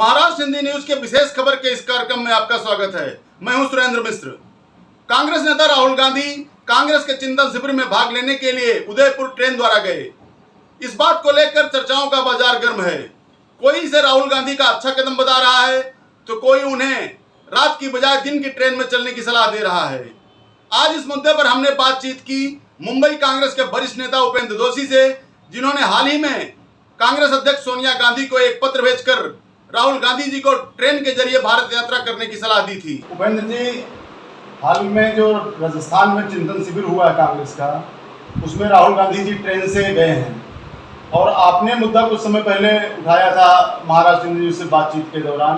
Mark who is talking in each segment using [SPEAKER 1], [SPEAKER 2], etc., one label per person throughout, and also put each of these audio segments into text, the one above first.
[SPEAKER 1] Maharashtra Hindi news के विशेष खबर के इस कार्यक्रम में आपका स्वागत है। मैं हूं सुरेंद्र मिश्र। कांग्रेस नेता राहुल गांधी कांग्रेस के चिंतन शिविर में भाग लेने के लिए उदयपुर ट्रेन द्वारा गए। इस बात को लेकर चर्चाओं का बाजार गर्म है। कोई इसे राहुल गांधी का अच्छा कदम बता रहा है तो कोई उन्हें रात की बजाय दिन की ट्रेन में चलने की सलाह दे रहा है। आज इस मुद्दे पर हमने बातचीत की मुंबई कांग्रेस के वरिष्ठ नेता उपेंद्र जोशी से, जिन्होंने हाल ही में कांग्रेस अध्यक्ष सोनिया गांधी को एक पत्र भेजकर राहुल गांधी जी को ट्रेन के जरिए भारत यात्रा करने की सलाह दी थी।
[SPEAKER 2] उपेंद्र जी, हाल में जो राजस्थान में चिंतन शिविर हुआ है कांग्रेस का, उसमें राहुल गांधी जी ट्रेन से गए हैं और आपने मुद्दा कुछ समय पहले उठाया था महाराष्ट्र हिंदी न्यूज से बातचीत के दौरान।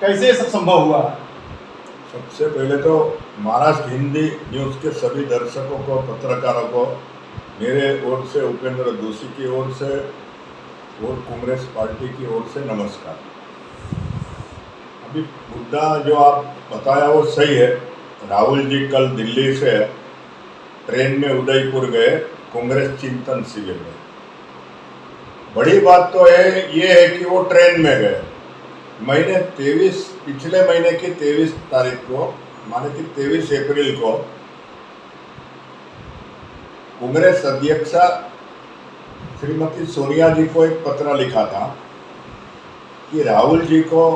[SPEAKER 2] कैसे ये सब संभव हुआ?
[SPEAKER 3] सबसे पहले तो महाराष्ट्र हिंदी न्यूज़ के सभी दर्शकों को, पत्रकारों को मेरे ओर से, उपेंद्र जोशी की ओर से और कांग्रेस पार्टी की ओर से नमस्कार। अभी मुद्दा जो आप बताया वो सही है। राहुल जी कल दिल्ली से ट्रेन में उदयपुर गए कांग्रेस चिंतन शिविर में। बड़ी बात तो ये है कि वो ट्रेन में गए। पिछले महीने की 23 तारीख को, माने कि 23 अप्रैल को कांग्रेस अध्यक्षा श्रीमती सोनिया जी को एक पत्र लिखा था कि राहुल जी को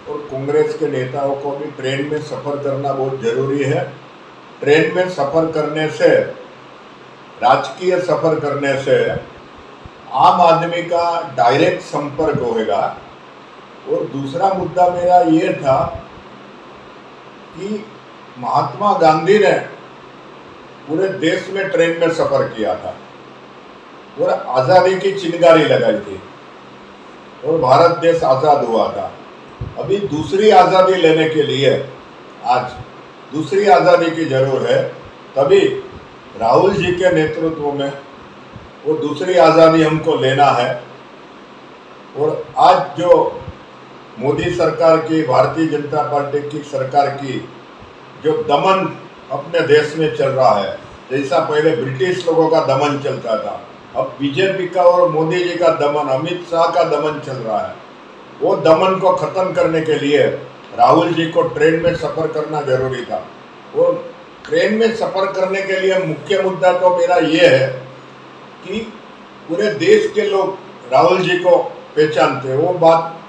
[SPEAKER 3] और कांग्रेस के नेताओं को भी ट्रेन में सफ़र करना बहुत ज़रूरी है। ट्रेन में सफ़र करने से, राजकीय सफ़र करने से आम आदमी का डायरेक्ट संपर्क होगा। और दूसरा मुद्दा मेरा ये था कि महात्मा गांधी ने पूरे देश में ट्रेन में सफ़र किया था और आज़ादी की चिंगारी लगाई थी और भारत देश आज़ाद हुआ था। अभी दूसरी आज़ादी लेने के लिए आज दूसरी आज़ादी की जरूरत है, तभी राहुल जी के नेतृत्व में वो दूसरी आज़ादी हमको लेना है। और आज जो मोदी सरकार की, भारतीय जनता पार्टी की सरकार की जो दमन अपने देश में चल रहा है, जैसा पहले ब्रिटिश लोगों का दमन चलता था, अब बीजेपी का और मोदी जी का दमन, अमित शाह का दमन चल रहा है। वो दमन को ख़त्म करने के लिए राहुल जी को ट्रेन में सफ़र करना जरूरी था। और ट्रेन में सफ़र करने के लिए मुख्य मुद्दा तो मेरा ये है कि पूरे देश के लोग राहुल जी को पहचानते हैं। वो बात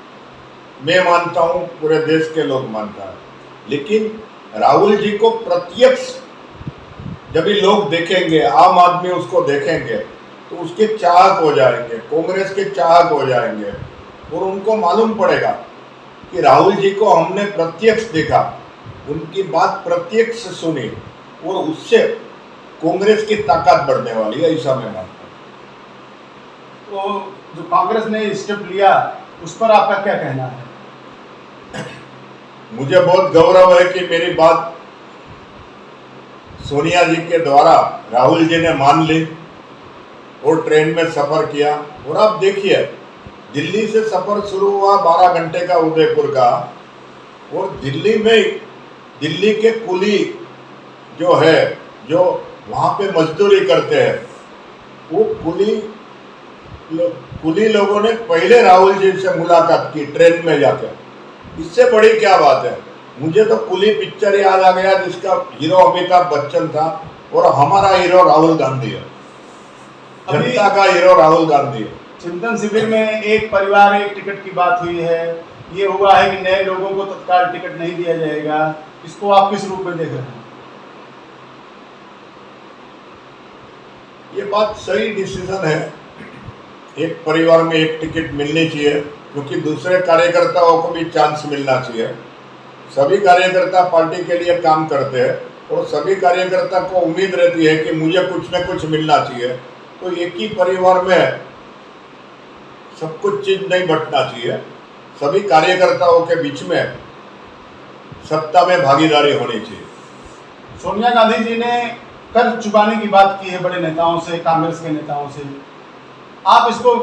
[SPEAKER 3] मैं मानता हूँ, पूरे देश के लोग मानता है। लेकिन राहुल जी को प्रत्यक्ष जब भी लोग देखेंगे, आम आदमी उसको देखेंगे, तो उसके चाहक हो जाएंगे, कांग्रेस के चाहक हो जाएंगे और उनको मालूम पड़ेगा कि राहुल जी को हमने प्रत्यक्ष देखा, उनकी बात प्रत्यक्ष सुनी और उससे कांग्रेस की ताकत बढ़ने वाली है, ऐसा मैं मानता हूँ।
[SPEAKER 2] तो जो कांग्रेस ने स्टेप लिया उस पर आपका क्या कहना है?
[SPEAKER 3] मुझे बहुत गौरव है कि मेरी बात सोनिया जी के द्वारा राहुल जी ने मान ली और ट्रेन में सफ़र किया। और आप देखिए, दिल्ली से सफ़र शुरू हुआ 12 घंटे का उदयपुर का, और दिल्ली में दिल्ली के कुली जो है, जो वहाँ पे मजदूरी करते हैं, वो कुली लोगों ने पहले राहुल जी से मुलाकात की ट्रेन में जाकर। इससे बड़ी क्या बात है? मुझे तो कुली पिक्चर याद आ गया जिसका हीरो अमिताभ बच्चन था और हमारा हीरो राहुल गांधी है, जनता का हीरो राहुल गांधी है।
[SPEAKER 2] चिंतन शिविर में एक परिवार एक टिकट की बात हुई है। ये हुआ है कि नए लोगों को तत्काल टिकट नहीं दिया जाएगा। इसको आप किस रूप में देख रहे हैं?
[SPEAKER 3] ये बात सही डिसीजन है। एक परिवार में एक टिकट मिलनी चाहिए, क्योंकि दूसरे कार्यकर्ताओं को भी चांस मिलना चाहिए। सभी कार्यकर्ता पार्टी के लिए काम करते हैं और सभी कार्यकर्ता को उम्मीद रहती है कि मुझे कुछ न कुछ मिलना चाहिए। तो एक ही परिवार में सब कुछ चीज नहीं बंटना चाहिए। सभी कार्यकर्ताओं के बीच में सत्ता में भागीदारी होनी चाहिए।
[SPEAKER 2] सोनिया गांधी जी ने कर्ज चुकाने की बात की है बड़े नेताओं से, कांग्रेस के नेताओं से। आप इसको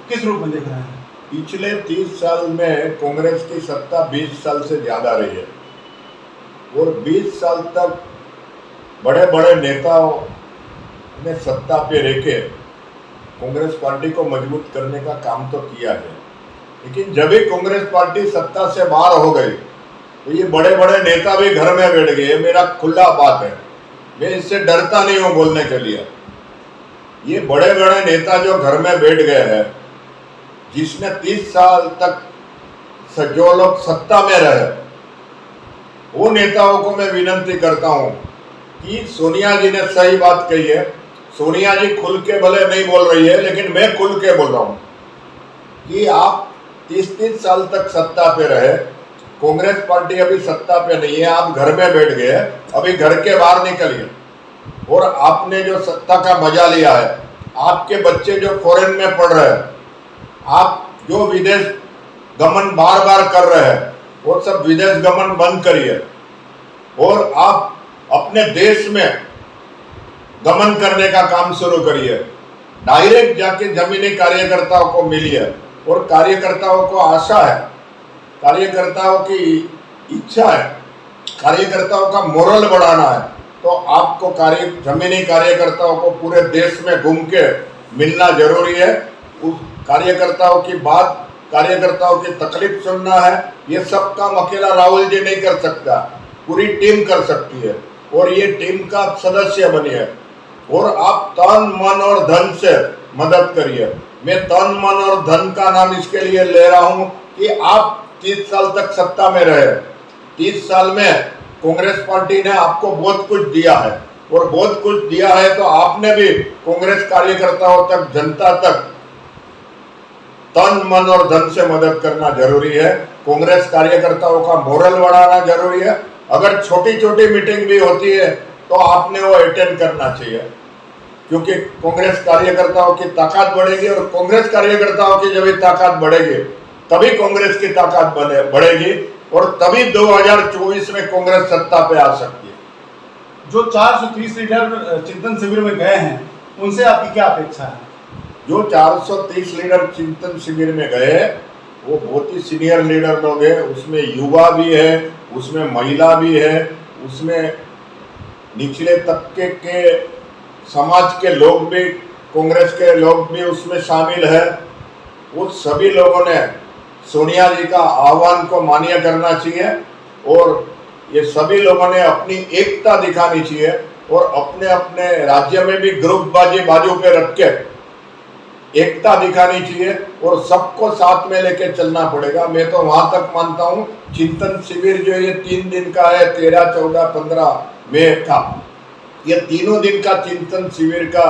[SPEAKER 2] किस रूप में देख रहे हैं?
[SPEAKER 3] पिछले 30 साल में कांग्रेस की सत्ता 20 साल से ज़्यादा रही है और 20 साल तक बड़े बड़े नेताओं ने सत्ता पे रह के कांग्रेस पार्टी को मजबूत करने का काम तो किया है। लेकिन जब भी कांग्रेस पार्टी सत्ता से बाहर हो गई तो ये बड़े बड़े नेता भी घर में बैठ गए। मेरा खुला बात है, मैं इससे डरता नहीं हूं बोलने के लिए। ये बड़े बड़े नेता जो घर में बैठ गए हैं, जिसने 30 साल तक जो लोग सत्ता में रहे, वो नेताओं को मैं विनती करता हूं कि सोनिया जी ने सही बात कही है। सोनिया जी खुल के भले नहीं बोल रही है, लेकिन मैं खुल के बोल रहा हूं कि आप 30 साल तक सत्ता पे रहे, कांग्रेस पार्टी अभी सत्ता पे नहीं है, आप घर में बैठ गए, अभी घर के बाहर निकलिए और आपने जो सत्ता का मजा लिया है, आपके बच्चे जो फॉरेन में पढ़ रहे हैं, आप जो विदेश गमन बार बार कर रहे हैं, वो सब विदेश गमन बंद करिए और आप अपने देश में गमन करने का काम शुरू करिए। डायरेक्ट जाके जमीनी कार्यकर्ताओं को मिलिए और कार्यकर्ताओं को आशा है, कार्यकर्ताओं की इच्छा है, कार्यकर्ताओं का मोरल बढ़ाना है, तो आपको जमीनी कार्यकर्ताओं को पूरे देश में घूम के मिलना जरूरी है। उस कार्यकर्ताओं की बात, कार्यकर्ताओं की तकलीफ सुनना है। ये सब काम अकेला राहुल जी नहीं कर सकता, पूरी टीम कर सकती है और ये टीम का सदस्य बनिए और आप तन मन और धन से मदद करिए। मैं तन मन और धन का नाम इसके लिए ले रहा हूं कि आप 30 साल तक सत्ता में रहे। 30 साल में कांग्रेस पार्टी ने आपको बहुत कुछ दिया है और बहुत कुछ दिया है, तो आपने भी कांग्रेस कार्यकर्ताओं तक, जनता तक तन मन और धन से मदद करना जरूरी है। कांग्रेस कार्यकर्ताओं का मोरल बढ़ाना जरूरी है। अगर छोटी छोटी मीटिंग भी होती है तो आपने वो अटेंड करना चाहिए, क्योंकि कांग्रेस कार्यकर्ताओं की ताकत बढ़ेगी और कांग्रेस कार्यकर्ताओं की जब ताकत बढ़ेगी तभी कांग्रेस की ताकत बढ़ेगी और तभी 2024 में कांग्रेस सत्ता पे आ सकती है।
[SPEAKER 2] जो 430 लीडर चिंतन शिविर में गए हैं, उनसे आपकी क्या अपेक्षा है?
[SPEAKER 3] जो 430 लीडर चिंतन शिविर में गए वो बहुत ही सीनियर लीडर लोग हैं। उसमें युवा भी है, उसमें महिला भी है, उसमें निचले तबके के समाज के लोग भी, कांग्रेस के लोग भी उसमें शामिल है। वो सभी लोगों ने सोनिया जी का आह्वान को मान्य करना चाहिए और ये सभी लोगों ने अपनी एकता दिखानी चाहिए और अपने अपने राज्य में भी ग्रुपबाजी बाजू पे रख के एकता दिखानी चाहिए और सबको साथ में लेके चलना पड़ेगा। मैं तो वहां तक मानता हूं चिंतन शिविर जो ये 3 दिन का है, 13, 14, 15 मई का, ये तीनों दिन का चिंतन शिविर का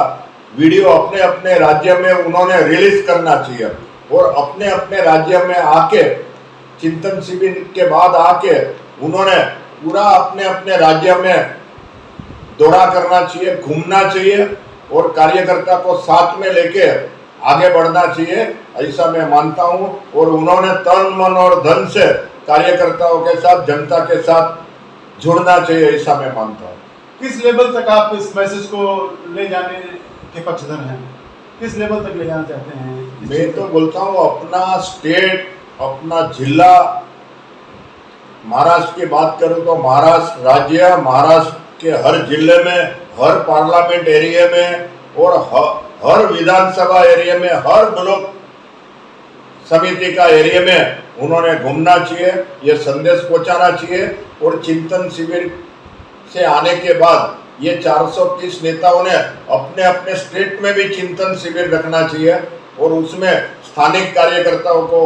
[SPEAKER 3] वीडियो अपने अपने राज्य में उन्होंने रिलीज करना चाहिए और अपने अपने राज्य में आके चिंतन शिविर के बाद आके उन्होंने पूरा अपने अपने राज्य में दौरा करना चाहिए, घूमना चाहिए और कार्यकर्ता को साथ में लेके आगे बढ़ना चाहिए, ऐसा मैं मानता हूं। और उन्होंने तन मन और धन से कार्यकर्ताओं के साथ, जनता के साथ जुड़ना चाहिए, ऐसा मैं मानता हूं।
[SPEAKER 2] किस लेवल तक आप इस मैसेज को ले जाने के पक्षधर हैं? किस लेवल तक ले जाना चाहते हैं?
[SPEAKER 3] मैं तो बोलता हूँ अपना स्टेट, अपना जिला, महाराष्ट्र की बात करूँ तो महाराष्ट्र राज्य, महाराष्ट्र के हर जिले में, हर पार्लियामेंट एरिया में और हर विधानसभा एरिया में, हर ब्लॉक समिति का एरिया में उन्होंने घूमना चाहिए, ये संदेश पहुंचाना चाहिए। और चिंतन शिविर से आने के बाद ये 430 नेताओं ने अपने अपने स्टेट में भी चिंतन शिविर रखना चाहिए और उसमें स्थानिक कार्यकर्ताओं को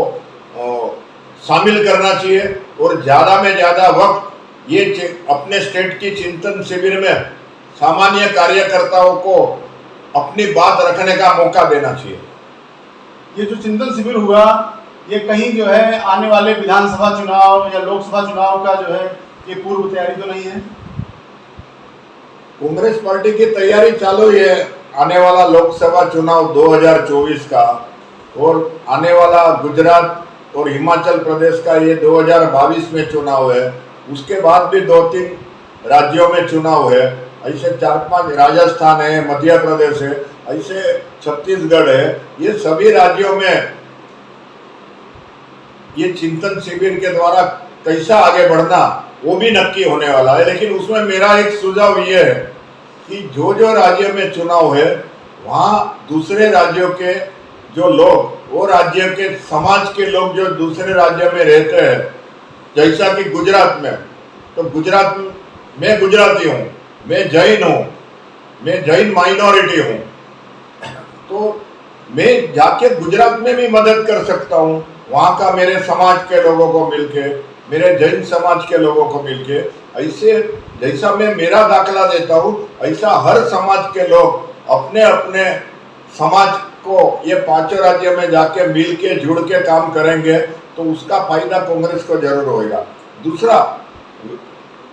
[SPEAKER 3] शामिल करना चाहिए और ज़्यादा में ज़्यादा वक्त ये अपने स्टेट की चिंतन शिविर में सामान्य कार्यकर्ताओं को अपनी बात रखने का मौका देना चाहिए।
[SPEAKER 2] ये जो चिंतन शिविर हुआ, ये कहीं जो है आने वाले विधानसभा चुनाव या लोकसभा चुनाव का जो है ये पूर्व तैयारी तो नहीं है?
[SPEAKER 3] कांग्रेस पार्टी की तैयारी चालू है। आने वाला लोकसभा चुनाव 2024 का और आने वाला गुजरात और हिमाचल प्रदेश का ये 2022 में चुनाव है। उसके बाद भी 2-3 राज्यों में चुनाव है। ऐसे 4-5 राजस्थान है, मध्य प्रदेश है, ऐसे छत्तीसगढ़ है। ये सभी राज्यों में ये चिंतन शिविर के द्वारा कैसा आगे बढ़ना वो भी नक्की होने वाला है। लेकिन उसमें मेरा एक सुझाव ये है कि जो जो राज्य में चुनाव है वहाँ दूसरे राज्यों के जो लोग, वो राज्य के समाज के लोग जो दूसरे राज्य में रहते हैं, जैसा कि गुजरात में, तो गुजरात में गुजराती हूँ, मैं जैन हूँ, मैं जैन माइनॉरिटी हूँ, तो मैं जाके गुजरात में भी मदद कर सकता हूँ। वहाँ का मेरे समाज के लोगों को मिलके, मेरे जैन समाज के लोगों को मिलके, ऐसे जैसा मैं मेरा दाखला देता हूँ, ऐसा हर समाज के लोग अपने अपने समाज को ये पांचों राज्य में जाके मिल के जुड़ के काम करेंगे तो उसका फायदा कांग्रेस को जरूर होगा। दूसरा,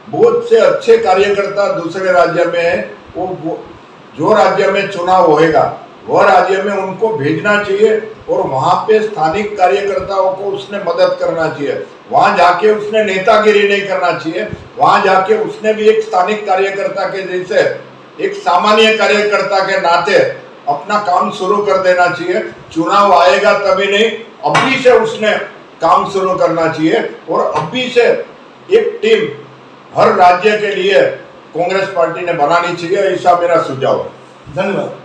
[SPEAKER 3] बहुत से अच्छे कार्यकर्ता दूसरे राज्य में है, वो जो राज्य में चुनाव होएगा वह राज्य में उनको भेजना चाहिए और वहाँ पे स्थानिक कार्यकर्ताओं को उसने मदद करना चाहिए। वहाँ जाके उसने नेतागिरी नहीं करना चाहिए, वहाँ जाके उसने भी एक स्थानिक कार्यकर्ता के जैसे, एक सामान्य कार्यकर्ता के नाते अपना काम शुरू कर देना चाहिए। चुनाव आएगा तभी नहीं, अभी से उसने काम शुरू करना चाहिए और अभी से एक टीम हर राज्य के लिए कांग्रेस पार्टी ने बनानी चाहिए, ऐसा मेरा सुझाव है।
[SPEAKER 2] धन्यवाद।